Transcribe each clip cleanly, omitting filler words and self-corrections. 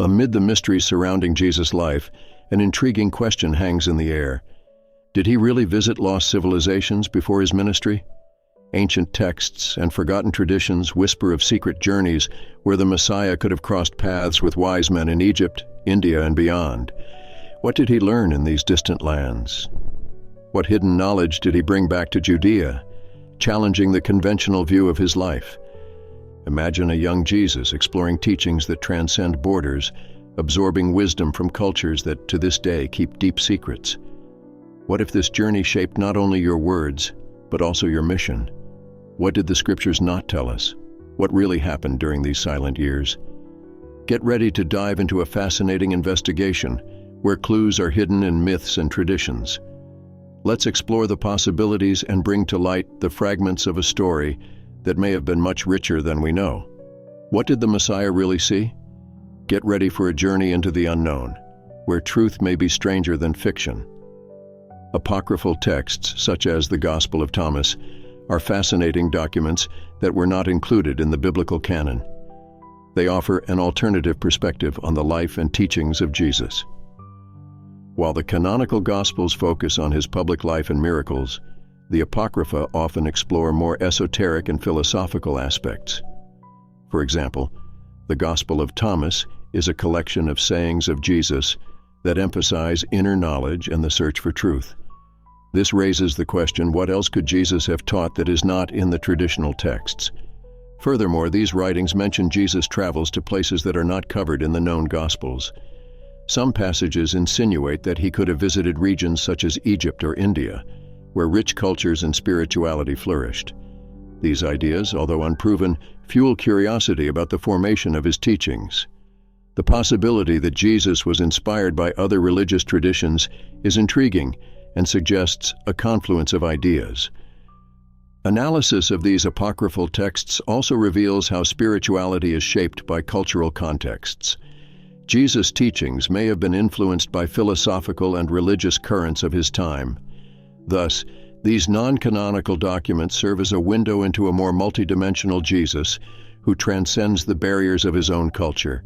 Amid the mysteries surrounding Jesus' life, an intriguing question hangs in the air. Did he really visit lost civilizations before his ministry? Ancient texts and forgotten traditions whisper of secret journeys where the Messiah could have crossed paths with wise men in Egypt, India, and beyond. What did he learn in these distant lands? What hidden knowledge did he bring back to Judea, challenging the conventional view of his life? Imagine a young Jesus exploring teachings that transcend borders, absorbing wisdom from cultures that to this day keep deep secrets. What if this journey shaped not only your words, but also your mission? What did the scriptures not tell us? What really happened during these silent years? Get ready to dive into a fascinating investigation where clues are hidden in myths and traditions. Let's explore the possibilities and bring to light the fragments of a story that may have been much richer than we know. What did the Messiah really see? Get ready for a journey into the unknown, where truth may be stranger than fiction. Apocryphal texts, such as the Gospel of Thomas, are fascinating documents that were not included in the biblical canon. They offer an alternative perspective on the life and teachings of Jesus. While the canonical Gospels focus on his public life and miracles, the Apocrypha often explore more esoteric and philosophical aspects. For example, the Gospel of Thomas is a collection of sayings of Jesus that emphasize inner knowledge and the search for truth. This raises the question, what else could Jesus have taught that is not in the traditional texts? Furthermore, these writings mention Jesus' travels to places that are not covered in the known Gospels. Some passages insinuate that he could have visited regions such as Egypt or India, where rich cultures and spirituality flourished. These ideas, although unproven, fuel curiosity about the formation of his teachings. The possibility that Jesus was inspired by other religious traditions is intriguing and suggests a confluence of ideas. Analysis of these apocryphal texts also reveals how spirituality is shaped by cultural contexts. Jesus' teachings may have been influenced by philosophical and religious currents of his time. Thus, these non-canonical documents serve as a window into a more multidimensional Jesus who transcends the barriers of his own culture.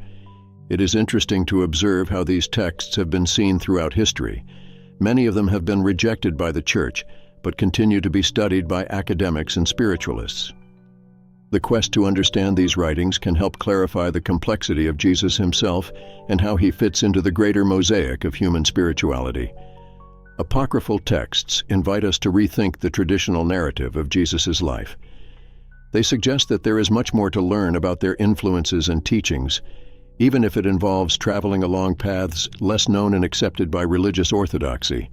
It is interesting to observe how these texts have been seen throughout history. Many of them have been rejected by the Church, but continue to be studied by academics and spiritualists. The quest to understand these writings can help clarify the complexity of Jesus himself and how he fits into the greater mosaic of human spirituality. Apocryphal texts invite us to rethink the traditional narrative of Jesus' life. They suggest that there is much more to learn about their influences and teachings, even if it involves traveling along paths less known and accepted by religious orthodoxy.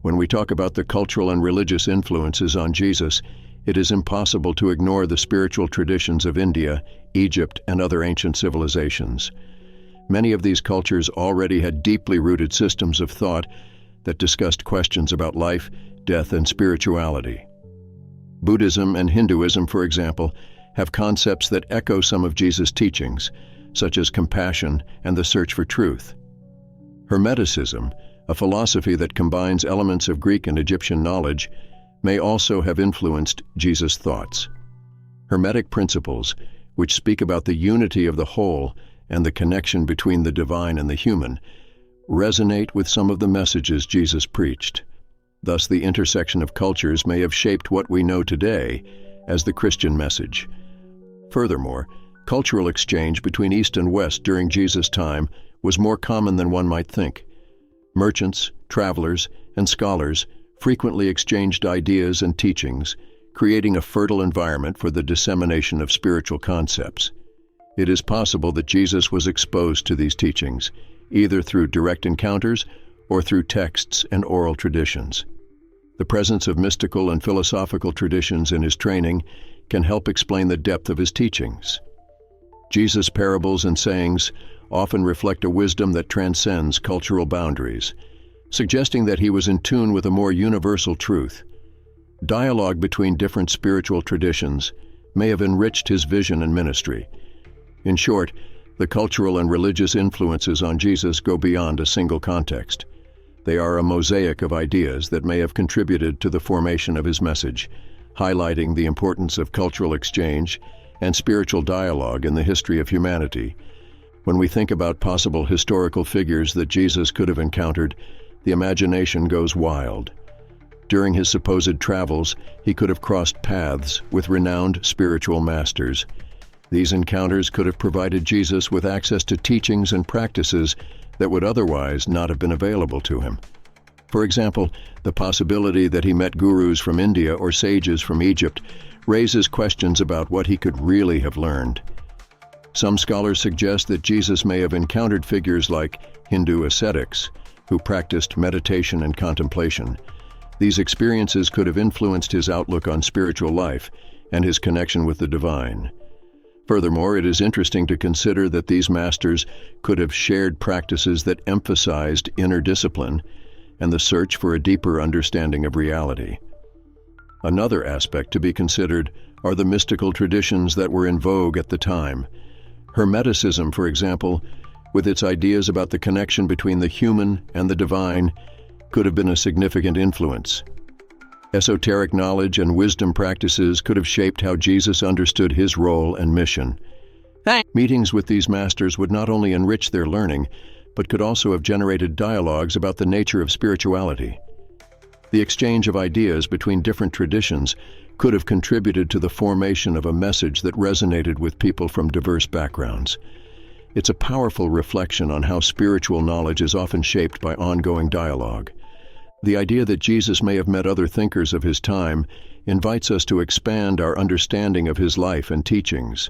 When we talk about the cultural and religious influences on Jesus, it is impossible to ignore the spiritual traditions of India, Egypt, and other ancient civilizations. Many of these cultures already had deeply rooted systems of thought that discussed questions about life, death, and spirituality. Buddhism and Hinduism, for example, have concepts that echo some of Jesus' teachings, such as compassion and the search for truth. Hermeticism, a philosophy that combines elements of Greek and Egyptian knowledge, may also have influenced Jesus' thoughts. Hermetic principles, which speak about the unity of the whole and the connection between the divine and the human, resonate with some of the messages Jesus preached. Thus, the intersection of cultures may have shaped what we know today as the Christian message. Furthermore, cultural exchange between East and West during Jesus' time was more common than one might think. Merchants, travelers, and scholars frequently exchanged ideas and teachings, creating a fertile environment for the dissemination of spiritual concepts. It is possible that Jesus was exposed to these teachings, either through direct encounters or through texts and oral traditions. The presence of mystical and philosophical traditions in his training can help explain the depth of his teachings. Jesus' parables and sayings often reflect a wisdom that transcends cultural boundaries, suggesting that he was in tune with a more universal truth. Dialogue between different spiritual traditions may have enriched his vision and ministry. In short, the cultural and religious influences on Jesus go beyond a single context. They are a mosaic of ideas that may have contributed to the formation of his message, highlighting the importance of cultural exchange and spiritual dialogue in the history of humanity. When we think about possible historical figures that Jesus could have encountered, the imagination goes wild. During his supposed travels, he could have crossed paths with renowned spiritual masters. These encounters could have provided Jesus with access to teachings and practices that would otherwise not have been available to him. For example, the possibility that he met gurus from India or sages from Egypt raises questions about what he could really have learned. Some scholars suggest that Jesus may have encountered figures like Hindu ascetics, who practiced meditation and contemplation. These experiences could have influenced his outlook on spiritual life and his connection with the divine. Furthermore, it is interesting to consider that these masters could have shared practices that emphasized inner discipline and the search for a deeper understanding of reality. Another aspect to be considered are the mystical traditions that were in vogue at the time. Hermeticism, for example, with its ideas about the connection between the human and the divine, could have been a significant influence. Esoteric knowledge and wisdom practices could have shaped how Jesus understood his role and mission. Meetings with these masters would not only enrich their learning, but could also have generated dialogues about the nature of spirituality. The exchange of ideas between different traditions could have contributed to the formation of a message that resonated with people from diverse backgrounds. It's a powerful reflection on how spiritual knowledge is often shaped by ongoing dialogue. The idea that Jesus may have met other thinkers of his time invites us to expand our understanding of his life and teachings.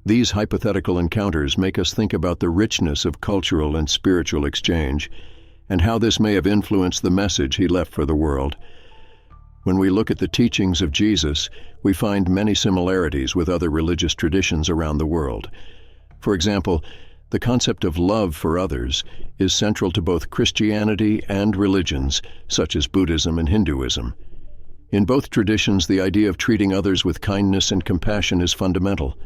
These hypothetical encounters make us think about the richness of cultural and spiritual exchange and how this may have influenced the message he left for the world. When we look at the teachings of Jesus, we find many similarities with other religious traditions around the world. For example, the concept of love for others is central to both Christianity and religions, such as Buddhism and Hinduism. In both traditions, the idea of treating others with kindness and compassion is fundamental.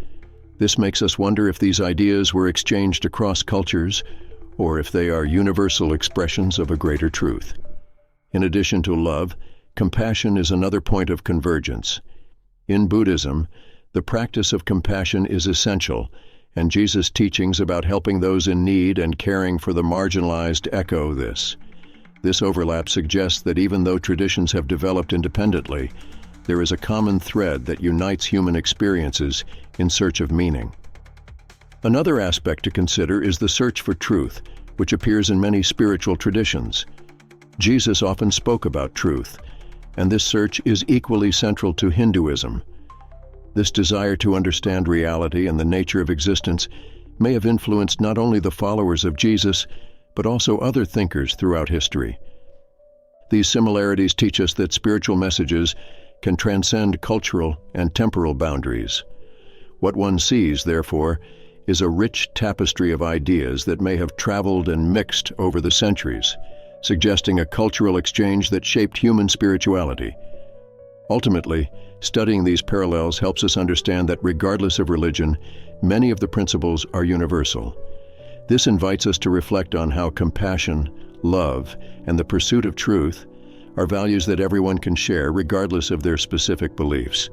This makes us wonder if these ideas were exchanged across cultures, or if they are universal expressions of a greater truth. In addition to love, compassion is another point of convergence. In Buddhism, the practice of compassion is essential, and Jesus' teachings about helping those in need and caring for the marginalized echo this. This overlap suggests that even though traditions have developed independently, there is a common thread that unites human experiences in search of meaning. Another aspect to consider is the search for truth, which appears in many spiritual traditions. Jesus often spoke about truth, and this search is equally central to Hinduism. This desire to understand reality and the nature of existence may have influenced not only the followers of Jesus, but also other thinkers throughout history. These similarities teach us that spiritual messages can transcend cultural and temporal boundaries. What one sees, therefore, is a rich tapestry of ideas that may have traveled and mixed over the centuries, suggesting a cultural exchange that shaped human spirituality. Ultimately, studying these parallels helps us understand that regardless of religion, many of the principles are universal. This invites us to reflect on how compassion, love, and the pursuit of truth are values that everyone can share regardless of their specific beliefs.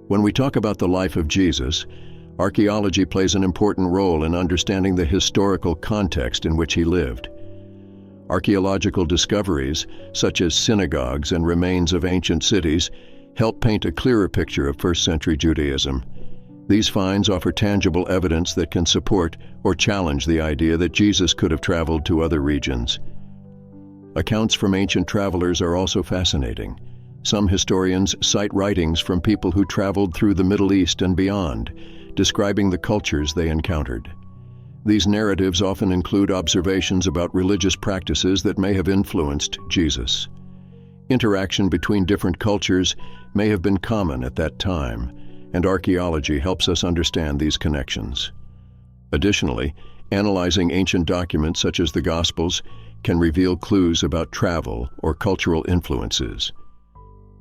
When we talk about the life of Jesus, archaeology plays an important role in understanding the historical context in which he lived. Archaeological discoveries, such as synagogues and remains of ancient cities, help paint a clearer picture of first-century Judaism. These finds offer tangible evidence that can support or challenge the idea that Jesus could have traveled to other regions. Accounts from ancient travelers are also fascinating. Some historians cite writings from people who traveled through the Middle East and beyond, describing the cultures they encountered. These narratives often include observations about religious practices that may have influenced Jesus. Interaction between different cultures may have been common at that time, and archaeology helps us understand these connections. Additionally, analyzing ancient documents such as the Gospels can reveal clues about travel or cultural influences.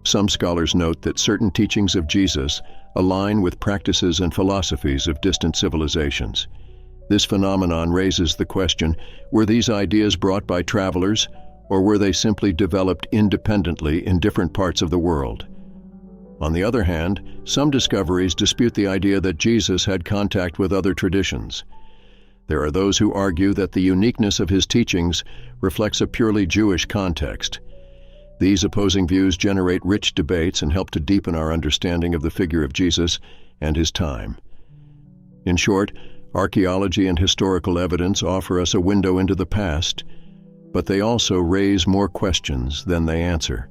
Some scholars note that certain teachings of Jesus align with practices and philosophies of distant civilizations. This phenomenon raises the question, were these ideas brought by travelers, or were they simply developed independently in different parts of the world? On the other hand, some discoveries dispute the idea that Jesus had contact with other traditions. There are those who argue that the uniqueness of his teachings reflects a purely Jewish context. These opposing views generate rich debates and help to deepen our understanding of the figure of Jesus and his time. In short, archaeology and historical evidence offer us a window into the past, but they also raise more questions than they answer.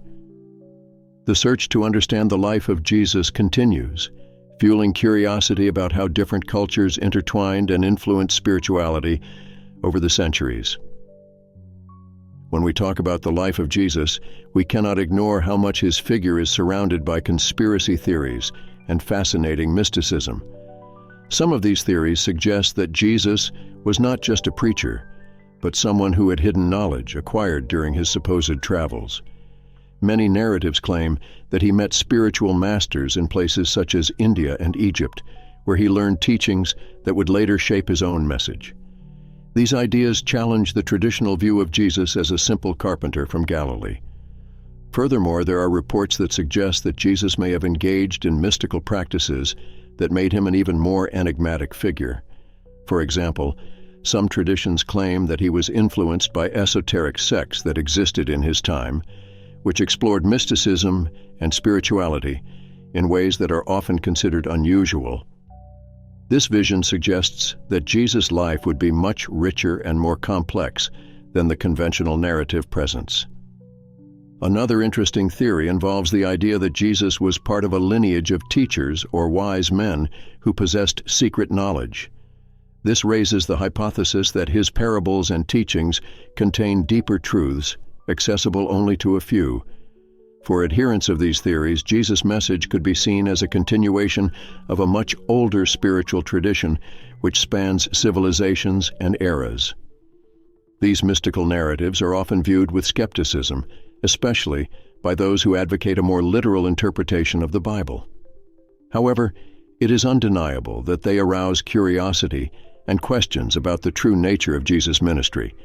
The search to understand the life of Jesus continues, fueling curiosity about how different cultures intertwined and influenced spirituality over the centuries. When we talk about the life of Jesus, we cannot ignore how much his figure is surrounded by conspiracy theories and fascinating mysticism. Some of these theories suggest that Jesus was not just a preacher, but someone who had hidden knowledge acquired during his supposed travels. Many narratives claim that he met spiritual masters in places such as India and Egypt, where he learned teachings that would later shape his own message. These ideas challenge the traditional view of Jesus as a simple carpenter from Galilee. Furthermore, there are reports that suggest that Jesus may have engaged in mystical practices that made him an even more enigmatic figure. For example, some traditions claim that he was influenced by esoteric sects that existed in his time, which explored mysticism and spirituality in ways that are often considered unusual. This vision suggests that Jesus' life would be much richer and more complex than the conventional narrative presents. Another interesting theory involves the idea that Jesus was part of a lineage of teachers or wise men who possessed secret knowledge. This raises the hypothesis that his parables and teachings contain deeper truths accessible only to a few. For adherents of these theories, Jesus' message could be seen as a continuation of a much older spiritual tradition which spans civilizations and eras. These mystical narratives are often viewed with skepticism, especially by those who advocate a more literal interpretation of the Bible. However, it is undeniable that they arouse curiosity and questions about the true nature of Jesus' ministry.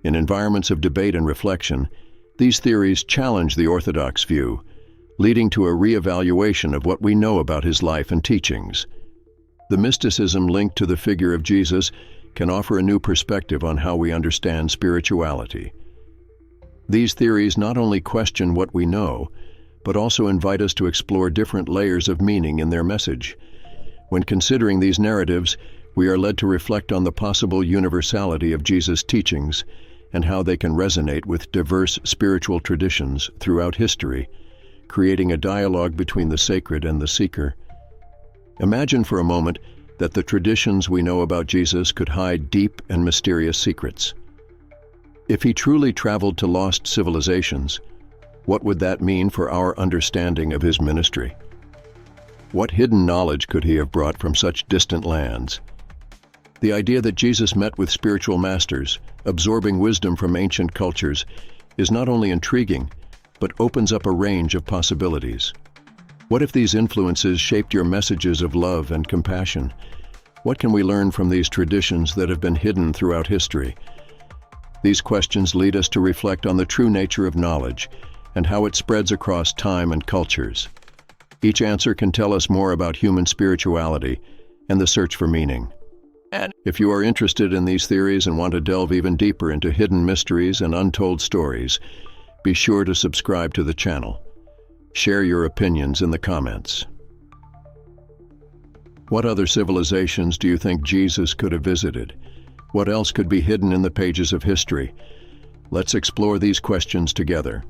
In environments of debate and reflection, these theories challenge the orthodox view, leading to a reevaluation of what we know about his life and teachings. The mysticism linked to the figure of Jesus can offer a new perspective on how we understand spirituality. These theories not only question what we know, but also invite us to explore different layers of meaning in their message. When considering these narratives, we are led to reflect on the possible universality of Jesus' teachings and how they can resonate with diverse spiritual traditions throughout history, creating a dialogue between the sacred and the seeker. Imagine for a moment that the traditions we know about Jesus could hide deep and mysterious secrets. If he truly traveled to lost civilizations, what would that mean for our understanding of his ministry? What hidden knowledge could he have brought from such distant lands? The idea that Jesus met with spiritual masters, absorbing wisdom from ancient cultures, is not only intriguing, but opens up a range of possibilities. What if these influences shaped your messages of love and compassion? What can we learn from these traditions that have been hidden throughout history? These questions lead us to reflect on the true nature of knowledge and how it spreads across time and cultures. Each answer can tell us more about human spirituality and the search for meaning. And if you are interested in these theories and want to delve even deeper into hidden mysteries and untold stories, be sure to subscribe to the channel. Share your opinions in the comments. What other civilizations do you think Jesus could have visited? What else could be hidden in the pages of history? Let's explore these questions together.